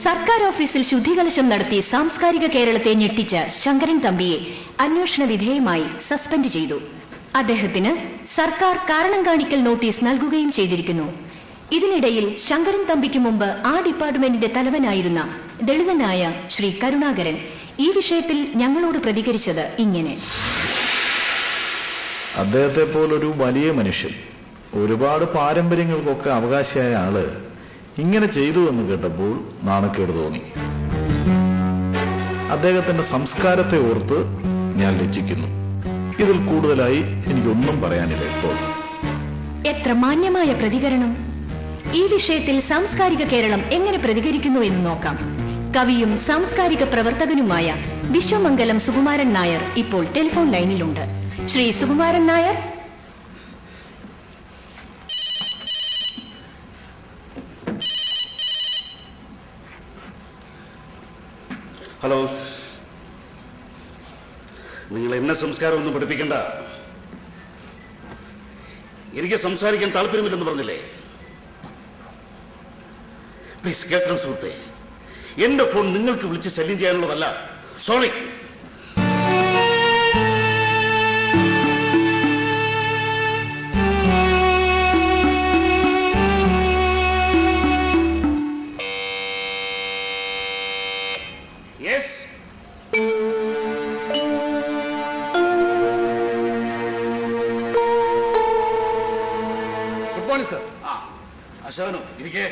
സർക്കാർ ഓഫീസിൽ ശുദ്ധികലശം നടത്തി സാംസ്കാരിക കേരളത്തെ ഞെട്ടിച്ച ശങ്കരൻ തമ്പിയെ അന്വേഷണ വിധേയമായി സസ്പെൻഡ് ചെയ്തു. അദ്ദേഹത്തിന് സർക്കാർ കാരണം കാണിക്കൽ നോട്ടീസ് നൽകുകയും ചെയ്തിരിക്കുന്നു. ഇതിനിടയിൽ ശങ്കരൻ തമ്പിക്ക് മുമ്പ് ആ ഡിപ്പാർട്ട്മെന്റിന്റെ തലവനായിരുന്ന ദളിതനായ ശ്രീ കരുണാകരൻ ഈ വിഷയത്തിൽ ഞങ്ങളോട് പ്രതികരിച്ചത് ഇങ്ങനെ. അദ്ദേഹത്തെ പോലൊരു വലിയ മനുഷ്യൻ, ഒരുപാട് പാരമ്പര്യങ്ങൾക്കൊക്കെ അവകാശിയായ ആള് ഇങ്ങനെ ചെയ്തു എന്ന് കേട്ടപ്പോൾ നാണക്കേട് തോന്നി. അദ്ദേഹത്തിന്റെ സംസ്കാരത്തെ ഓർത്ത് ഞാൻ ലജ്ജിക്കുന്നു. ഇതിൽ കൂടുതലായി എനിക്കൊന്നും പറയാനില്ല ഇപ്പോൾ. എത്ര മാന്യമായ പ്രതികരണം! ഈ വിഷയത്തിൽ സാംസ്കാരിക കേരളം എങ്ങനെ പ്രതികരിക്കുന്നു എന്ന് നോക്കാം. കവിയും സാംസ്കാരിക പ്രവർത്തകനുമായ വിശ്വമംഗലം സുകുമാരൻ നായർ ഇപ്പോൾ ടെലിഫോൺ ലൈനിലുണ്ട്. ശ്രീ സുകുമാരൻ നായർ. ഹലോ. നിങ്ങൾ എന്നെ സംസ്കാരമൊന്നും പഠിപ്പിക്കണ്ട. എനിക്ക് സംസാരിക്കാൻ താല്പര്യമില്ലെന്ന് പറഞ്ഞില്ലേ? പ്ലീസ് കേൾക്കണം സുഹൃത്തെ, എന്റെ ഫോൺ നിങ്ങൾക്ക് വിളിച്ച് ശല്യം ചെയ്യാനുള്ളതല്ല. Sorry. Yes. Good morning sir. അശോകനോ, ഇരിക്കേ.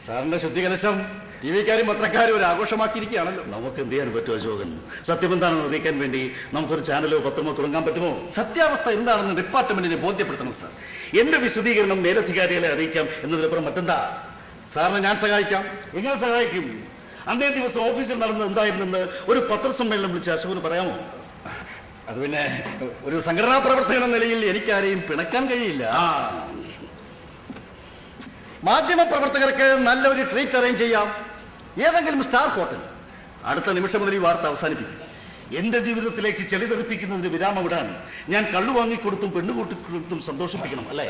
സാറിന്റെ ശുദ്ധികലശം ടി വിക്കാരും പത്രക്കാരും ഒരു ആഘോഷമാക്കിയിരിക്കുകയാണല്ലോ. നമുക്ക് എന്ത് ചെയ്യാൻ പറ്റുമോ അശോകൻ? സത്യം എന്താണെന്ന് അറിയിക്കാൻ വേണ്ടി നമുക്കൊരു ചാനലോ പത്രമോ തുടങ്ങാൻ പറ്റുമോ? സത്യാവസ്ഥ എന്താണെന്ന് ഡിപ്പാർട്ട്മെന്റിനെ ബോധ്യപ്പെടുത്തണം സർ. എന്റെ വിശദീകരണം മേലധികാരികളെ അറിയിക്കാം എന്നതിനപ്പുറം മറ്റെന്താ? സാറിനെ ഞാൻ സഹായിക്കാം. എങ്ങനെ സഹായിക്കും? അന്നേ ദിവസം ഓഫീസിൽ നടന്നത് എന്തായിരുന്നെന്ന് ഒരു പത്രസമ്മേളനം വിളിച്ച് അശോകന് പറയാമോ? അത് പിന്നെ ഒരു സംഘടനാ പ്രവർത്തകൻ എന്ന നിലയിൽ എനിക്കാരെയും പിണക്കാൻ കഴിയില്ല. മാധ്യമ പ്രവർത്തകർക്ക് നല്ലൊരു ട്രീറ്റ് അറേഞ്ച് ചെയ്യാം. ഏതെങ്കിലും സ്റ്റാർ ഹോട്ടൽ. അടുത്ത നിമിഷം മുതൽ ഈ വാർത്ത അവസാനിപ്പിക്കും. എന്റെ ജീവിതത്തിലേക്ക് ചെളി തെറിപ്പിക്കുന്നതിന് വിരാമമിടാൻ ഞാൻ കള്ളു വാങ്ങിക്കൊടുത്തും പെണ്ണുകൂട്ടി കൊടുത്തും സന്തോഷിപ്പിക്കണം, അല്ലേ?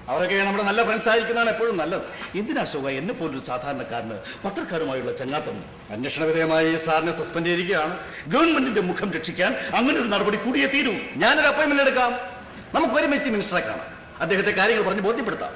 അവരൊക്കെ നമ്മുടെ നല്ല ഫ്രണ്ട്സ് ആയിരിക്കുന്നതാണ് എപ്പോഴും നല്ലത്. എന്തിനാ അശോക എന്നെ പോലൊരു സാധാരണക്കാരന് പത്രക്കാരുമായുള്ള ചങ്ങാത്തം? അന്വേഷണ വിധേയമായി സാറിനെ സസ്പെൻഡ് ചെയ്തിരിക്കുകയാണ്. ഗവൺമെന്റിന്റെ മുഖം രക്ഷിക്കാൻ അങ്ങനെ ഒരു നടപടി കൂടിയേ തീരൂ. ഞാനൊരു അപ്പോയിന്റ്മെന്റ് എടുക്കാം. നമുക്ക് ഒരുമിച്ച് മിനിസ്റ്ററെ കാണാം. അദ്ദേഹത്തെ കാര്യങ്ങൾ പറഞ്ഞ് ബോധ്യപ്പെടുത്താം.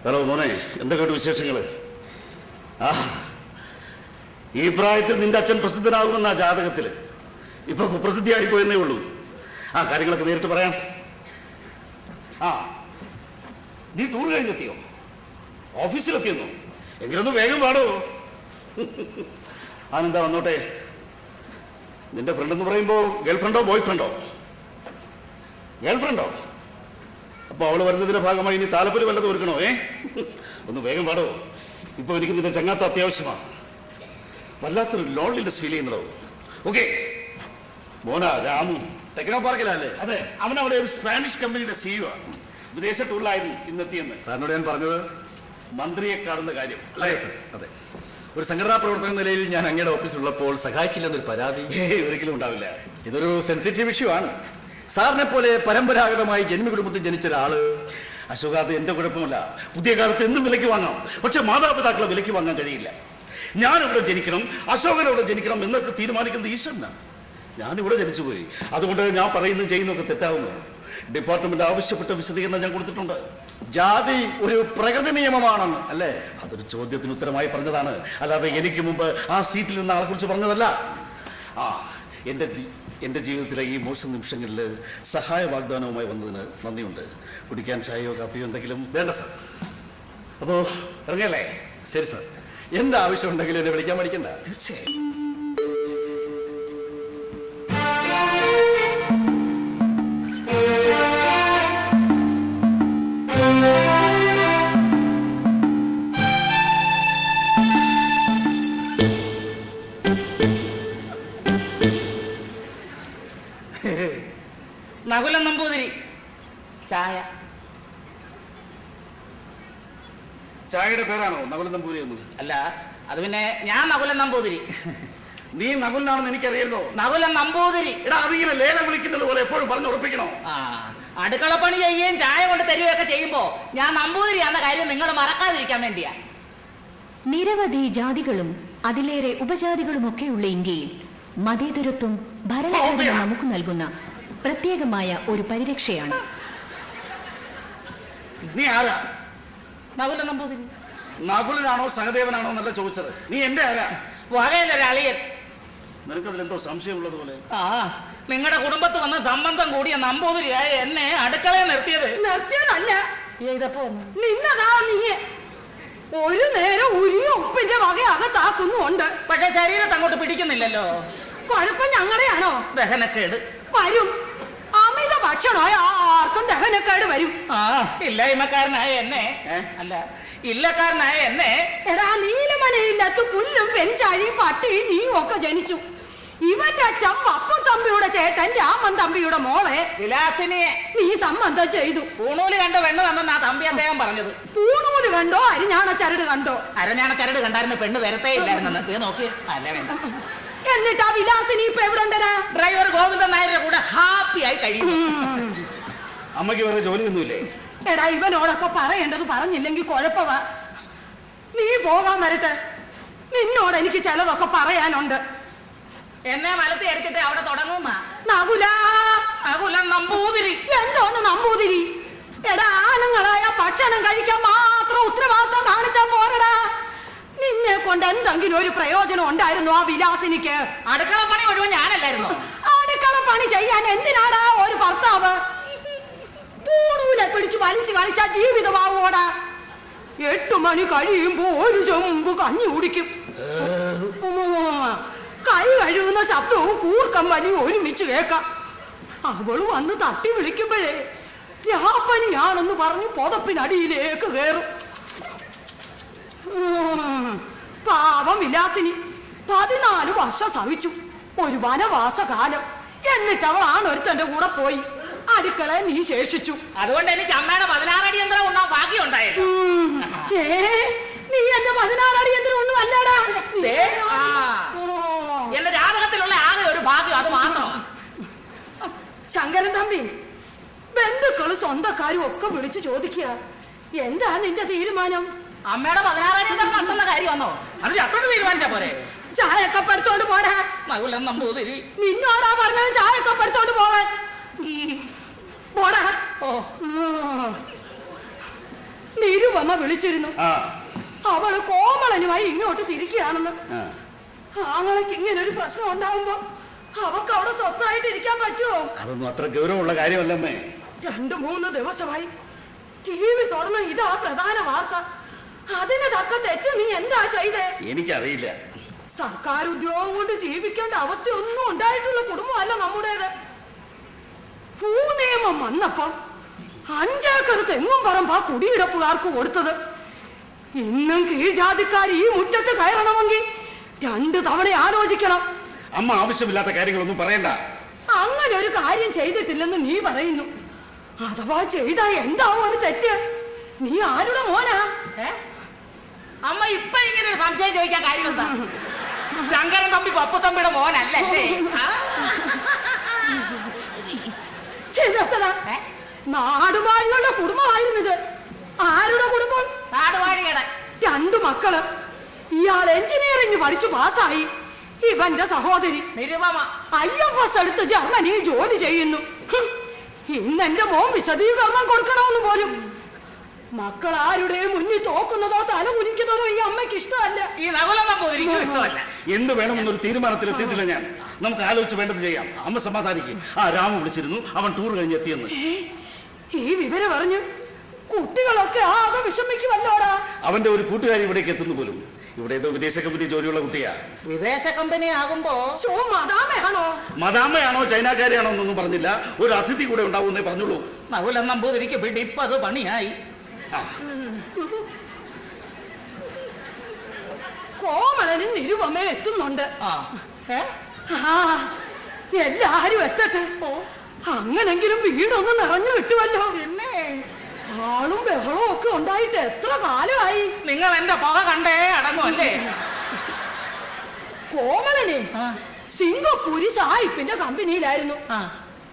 ഹലോ മോനെ, എന്തൊക്കെയുണ്ട് വിശേഷങ്ങള്? ഈ പ്രായത്തിൽ നിന്റെ അച്ഛൻ പ്രസിദ്ധനാകുമെന്ന ജാതകത്തില് ഇപ്പൊ കുപ്രസിദ്ധിയായി പോയെന്നേ ഉള്ളൂ. കാര്യങ്ങളൊക്കെ നേരിട്ട് പറയാം. നീ ടൂർ കഴിഞ്ഞെത്തിയോ? ഓഫീസിലെത്തിയെന്നോ? എങ്കിലൊന്ന് വേഗം പാടോ. ആനെന്താ വന്നോട്ടെ. നിന്റെ ഫ്രണ്ട് എന്ന് പറയുമ്പോ ഗേൾഫ്രണ്ടോ ബോയ് ഫ്രണ്ടോ? ഗേൾഫ്രണ്ടോ? അപ്പൊ അവള് വരുന്നതിന്റെ ഭാഗമായി ഇനി താലപ്പൊലി വല്ലതും ഒരുക്കണോ? ഒന്ന് വേഗം പാടോ. ഇപ്പൊ എനിക്ക് നിന്റെ ചങ്ങാത്ത അത്യാവശ്യമാണ്. വല്ലാത്തൊരു ലോൺലിനെസ് ഫീൽ ചെയ്യുന്നതോ. ഓക്കെ മോനാ രാമു ടെക്നോ പാർക്കിലല്ലേ? അതെ, അവനവിടെ ഒരു സ്പാനിഷ് കമ്പനിയുടെ CEO ആണ്. വിദേശ ടൂറിലായിരുന്നു ഇന്നെത്തിയെന്ന്. സാറിനോട് ഞാൻ പറഞ്ഞത് മന്ത്രിയെ കാണുന്ന കാര്യം അല്ലേ സർ? അതെ. ഒരു സംഘടനാ പ്രവർത്തക നിലയിൽ ഞാൻ അങ്ങയുടെ ഓഫീസിലുള്ളപ്പോൾ സഹായിച്ചില്ലെന്നൊരു പരാതി ഒരിക്കലും ഉണ്ടാവില്ല. ഇതൊരു സെൻസിറ്റീവ് ഇഷ്യൂ ആണ്. സാറിനെ പോലെ പരമ്പരാഗതമായി ജന്മകുടുംബത്തിൽ ജനിച്ച ഒരാള്. അശോക, അത് എന്റെ കുഴപ്പമല്ല. പുതിയ കാലത്ത് എന്തും വിലയ്ക്ക് വാങ്ങാം. പക്ഷെ മാതാപിതാക്കളെ വിലയ്ക്ക് വാങ്ങാൻ കഴിയില്ല. ഞാനിവിടെ ജനിക്കണം, അശോകൻ ഇവിടെ ജനിക്കണം എന്നൊക്കെ തീരുമാനിക്കുന്നത് ഈശ്വരനാണ്. ഞാനിവിടെ ജനിച്ചുപോയി. അതുകൊണ്ട് ഞാൻ പറയുന്നതും ചെയ്യുന്നതൊക്കെ തെറ്റാവുന്നു. ഡിപ്പാർട്ട്മെന്റ് ആവശ്യപ്പെട്ട വിശദീകരണം ഞാൻ കൊടുത്തിട്ടുണ്ട്. ജാതി ഒരു പ്രകൃതി നിയമമാണെന്ന് അല്ലേ? അതൊരു ചോദ്യത്തിന് ഉത്തരമായി പറഞ്ഞതാണ്, അല്ലാതെ എനിക്ക് മുമ്പ് ആ സീറ്റിൽ നിന്ന ആളെ കുറിച്ച് പറഞ്ഞതല്ല. എന്റെ ജീവിതത്തിലെ ഈ മോശം നിമിഷങ്ങളിൽ സഹായ വാഗ്ദാനവുമായി വന്നതിന് നന്ദിയുണ്ട്. കുടിക്കാൻ ചായയോ കാപ്പിയോ എന്തെങ്കിലും? വേണ്ട സർ. അപ്പോ ഇറങ്ങല്ലേ? ശരി സർ. എന്താവശ്യം ഉണ്ടെങ്കിലും എന്നെ വിളിക്കാൻ മടിക്കണ്ട. തീർച്ചയായും. നകുലൻ നമ്പൂതിരി ചായ. ചായയുടെ പേരാണോ നകുലൻ നമ്പൂതിരി എന്ന്? അല്ല, അത് പിന്നെ ഞാൻ നകുലൻ നമ്പൂതിരി. നീ നകുലനാണെന്ന് എനിക്കറിയായിരുന്നോ? നകുലൻ നമ്പൂതിരി. എടാ അതിങ്ങനെ ലേലം വിളിക്കുന്നത് പോലെ എപ്പോഴും പറഞ്ഞു ഉറപ്പിക്കണോ? ആ, അടുക്കളപ്പണി ചെയ്യുകയും ചായ കൊണ്ട് തരുകയൊക്കെ ചെയ്യുമ്പോ ഞാൻ നമ്പൂതിരിയാന്ന കാര്യം നിങ്ങൾ മറക്കാതിരിക്കാൻ വേണ്ടിയാ. നിരവധി ജാതികളും അതിലേറെ ഉപജാതികളുമൊക്കെയുള്ള ഇന്ത്യയിൽ മതേതരത്വം ഭരണഘടന നമുക്ക് നൽകുന്ന പ്രത്യേകമായ ഒരു പരിരക്ഷയാണ്. നീ ആരാ? നകുലൻ നമ്പൂതിരി. നകുലനാണോ സഹദേവനാണോ എന്നല്ല ചോദിച്ചത്. നീ എന്റെ ആരാ? വകയിലൊരളിയൻ. നിനക്കതിലെന്തോ സംശയമുള്ളത് പോലെ. ആ, നിങ്ങളുടെ കുടുംബത്ത് വന്ന് സംബന്ധം കൂടിയ നമ്പൂതിരിയായ എന്നെ അടുക്കളയെ നിർത്തിയതല്ല, ഇതപ്പോ നിന്നതാ നീ. ഒരു നേരം ഉരിയ ഉപ്പിന്റെ വക അകത്താക്കുന്നുണ്ട്. പക്ഷെ ശരീരത്തെ അങ്ങോട്ട് പിടിക്കുന്നില്ലല്ലോ. കുഴപ്പം ഞങ്ങളുടെയാണോ? ദഹനക്കേട് വരും. അമിത ഭക്ഷണമായ ആർക്കും ദഹനക്കേട് വരും. ആ, ഇല്ലായ്മക്കാരനായ എന്നെ അല്ല ഇല്ലക്കാരനായ എന്നെ. എടാ, നീലമനയില്ലാത്ത പുല്ലും പെരിച്ചാഴിയും പട്ടിയും നീയും ഒക്കെ ജനിച്ചു. ഇവന്റെ അച്ഛൻ പപ്പു തമ്പിയുടെ ചേട്ടൻ രാമൻ തമ്പിയുടെ മോളെ വിലാസിനിയെ നീ സംബന്ധം ചെയ്തു. പൂണൂല് കണ്ട പെണ്ണ് തന്നെന്നാ തമ്പി അദ്ദേഹം പറഞ്ഞത്. പൂണൂല് കണ്ടോ അരിഞ്ഞാണ ചരട് കണ്ടോ? അരഞ്ഞാണ ചരട് കണ്ടായിരുന്ന പെണ്ണ് വരത്തേ ഇല്ലായിരുന്നു. നോക്കി അല്ല വേണ്ട. എന്നിട്ട് ആ വിലാസിനി ഇപ്പൊ എവിടെ ഉണ്ടരാ? ഡ്രൈവർ ഗോവിന്ദൻ നായരുടെ കൂടെ ഹാപ്പി ആയി കഴിയുന്നു. അമ്മയ്ക്ക് വേറെ ജോലിയൊന്നുമില്ലേ? എടാ, ഇവനോടൊക്കെ പറയേണ്ടത് പറഞ്ഞില്ലെങ്കിൽ കുഴപ്പമാ. നീ പോകാൻ വരട്ടെ. നിന്നോട് എനിക്ക് ചിലതൊക്കെ പറയാനുണ്ട്. എന്നെ മലത്തി അടിച്ചിട്ട് അവിടെ തുടങ്ങുന്ന നകുലൻ നമ്പൂതിരി. എന്തോന്ന് നമ്പൂതിരി? എടാ, ആണുങ്ങളായ ഭക്ഷണം കഴിക്കാൻ മാത്രം ഉത്തരവാദിത്തം കാണിച്ചാ പോരടാ. നിന്നെ കൊണ്ട് എന്തെങ്കിലും ഒരു പ്രയോജനം ഉണ്ടായിരുന്നു ആ വിലാസിനിക്ക്? അടുക്കള പണി മുഴുവൻ ഞാനല്ലായിരുന്നു. അടുക്കള പണി ചെയ്യാൻ എന്തിനാടാ ഒരു ഭർത്താവ്? പൂണൂലെ പിടിച്ചു വലിച്ചു കളിച്ചാ ജീവിതമാവോടാ. 8 മണി കഴിയുമ്പോ ഒരു ചെമ്പ് കഞ്ഞി കുടിക്കും. കൈ കഴുകുന്ന ശബ്ദവും കൂർക്കം വലിയും ഒരുമിച്ച് കേൾക്കാം. അവള് വന്ന് തട്ടി വിളിക്കുമ്പോഴേ രാപ്പനിയാണെന്ന് പറഞ്ഞ് പുതപ്പിനടിയിലേക്ക് കയറും. പാവം വിലാസിനി 14 വർഷം സഹിച്ചു. ഒരു വനവാസകാലം. എന്നിട്ട് അവളാണ് ഒരുത്തന്റെ കൂടെ പോയി. അടുക്കള നീ ശേഷിച്ചു. അതുകൊണ്ട് എനിക്ക് അമ്മയുടെ 16 അടി യന്ത്രം ഉണ്ടാ ഭാഗ്യം ഉണ്ടായിരുന്നു. നീ എന്റെ 16 അടി യന്ത്രം ഒന്നും അല്ലടാ. എന്റെ ജാതകത്തിലുള്ള ആകെ ഒരു ഭാഗ്യം അത് മാത്രം. ശങ്കരൻ തമ്പി, ബന്ധുക്കളും സ്വന്തക്കാരും ഒക്കെ വിളിച്ചു ചോദിക്കുക, എന്താ നിന്റെ തീരുമാനം? അമ്മയുടെ 16 അടി യന്ത്രം നടത്തുന്ന കാര്യമാണോ? അത് ചത്തോട്ട് തീരുമാനിച്ചാ പോരെ? ചായക്കപ്പ് എടുത്തോണ്ട് പോടാ. നകുലൻ നമ്പൂതിരി. നിന്നോടാ പറഞ്ഞത് ചായക്കപ്പ് എടുത്തോണ്ട് പോവാൻ. പോടാ. നിരുപമ വിളിച്ചിരുന്നു. അവള് കോമളനുമായി ഇങ്ങോട്ട് തിരിക്കുകയാണെന്ന്. ആങ്ങളക്ക് ഇങ്ങനെ ഒരു പ്രശ്നം ഉണ്ടാവുമ്പോ അവക്ക് അവിടെ സ്വസ്ഥമായിട്ട് ഇരിക്കാൻ പറ്റുമോ? അതൊന്നും അത്ര ഗൗരവമുള്ള കാര്യമല്ലമ്മേ. 2-3 ദിവസമായി TV തുറന്ന ഇതാ പ്രധാന വാർത്ത. അതിന് തക്ക തെറ്റ് നീ എന്താ ചെയ്തേ? എനിക്കറിയില്ല. സർക്കാർ ഉദ്യോഗം കൊണ്ട് ജീവിക്കേണ്ട അവസ്ഥയൊന്നും ഉണ്ടായിട്ടുള്ള കുടുംബമല്ല നമ്മുടേത്. ഭൂനിയമം വന്നപ്പം 5 ഏക്കർ തെങ്ങും പറമ്പാ കുടിയിടപ്പുകാർക്ക് കൊടുത്തത്. ഇന്നും കീഴ്ജാതിക്കാർ ഈ മുറ്റത്ത് കയറണമെങ്കിൽ 2 തവണ ആലോചിക്കണം. അമ്മ ആവശ്യമില്ലാത്ത കാര്യങ്ങളൊന്നും പറയണ്ട. അങ്ങനെ ഒരു കാര്യം ചെയ്തിട്ടില്ലെന്ന് നീ പറയുന്നു. അഥവാ ചെയ്താ എന്താവും അത് തെറ്റ്? നീ ആരുടെ മോനാ? അമ്മ ഇപ്പൊ ഇങ്ങനെ ഒരു സംശയം ചോദിക്കാൻ കാര്യം എന്താ? ശങ്കരൻ തമ്പി പപ്പു തമ്പിയുടെ മോനല്ലേ? നാടുവാഴികളുടെ കുടുംബമായിരുന്നത്. ആരുടെ കുടുംബം? നാടുവാഴിയുടെ 2 മക്കള്. ഇയാൾ എഞ്ചിനീയറിംഗ് പഠിച്ചു പാസ്സായി. ഇവന്റെ സഹോദരി നിരുപമ IFS എടുത്ത് ജർമ്മനിയിൽ ജോലി ചെയ്യുന്നു. ഇന്ന് എന്റെ മോൻ വിശദീകരണം കൊടുക്കണമെന്ന് പോലും. മക്കൾ ആരുടെയും മുന്നിൽ തോക്കുന്നതോ തല കുനിക്കുന്നതോ ഈ അമ്മയ്ക്ക് ഇഷ്ടമല്ല. ഈ നകുലൻ നമ്പൂതിരിക്കും ഇഷ്ടമല്ല. എന്ത് വേണമെന്നൊരു തീരുമാനത്തിൽ എത്തിയിട്ടില്ല ഞാൻ. നമുക്ക് ആലോചിച്ച് വേണ്ടത് ചെയ്യാം. അമ്മ സമാധാനിക്കും. രാമു വിളിച്ചിരുന്നു, അവൻ ടൂർ കഴിഞ്ഞ് എത്തിയെന്ന്. ഈ വിവരം അറിഞ്ഞു കുട്ടികളൊക്കെ ആകെ വിഷമിക്കുമല്ലോടാ. അവന്റെ ഒരു കൂട്ടുകാരി ഇവിടേക്ക് എത്തുന്നു പോലും. ഇവിടെ ഏതോ വിദേശ കമ്പനി ജോലിയുള്ള കുട്ടിയാ. വിദേശ കമ്പനി ആകുമ്പോ മദാമയാണോ മദാമയാണോ ചൈനക്കാരിയാണോ എന്നൊന്നും പറഞ്ഞില്ല. ഒരു അതിഥി കൂടെ ഉണ്ടാവുന്നേ പറഞ്ഞുള്ളൂ. നകുലൻ നമ്പൂതിരിക്ക് പിടിപ്പത് പണിയായി. കോമളനും നിരുപമേ എത്തുന്നുണ്ട്. എല്ലാരും എത്തട്ടെ. അങ്ങനെങ്കിലും വീടൊന്ന് നിറഞ്ഞു കിട്ടുമല്ലോ. പിന്നെ ആളും ബഹളവും ഒക്കെ ഉണ്ടായിട്ട് എത്ര കാലമായി. നിങ്ങൾ എന്റെ പുക കണ്ടേ അടങ്ങുമല്ലേ? കോമളനെ സിംഗപ്പൂരി സായിപ്പിന്റെ കമ്പനിയിലായിരുന്നു.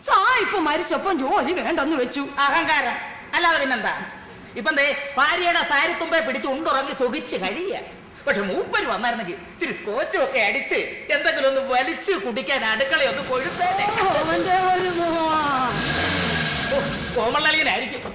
സായിപ്പ് മരിച്ചപ്പം ജോലി വേണ്ടെന്ന് വെച്ചു. അഹങ്കാരം അല്ലാതെ പിന്നെന്താ? ഇപ്പം ദേ ഭാര്യയുടെ സാരിത്തുമ്പെ പിടിച്ച് ഉണ്ടുറങ്ങി സുഖിച്ച് കഴിയ. പക്ഷെ മൂപ്പര് വന്നായിരുന്നെങ്കിൽ ഇത്തിരി സ്കോച്ചും ഒക്കെ അടിച്ച് എന്തെങ്കിലും ഒന്ന് വലിച്ചു കുടിക്കാൻ അടുക്കളയൊന്ന് കൊഴുത്തേനെ. അവന്റെ ഒരു കോമളലിയനായിരിക്കും.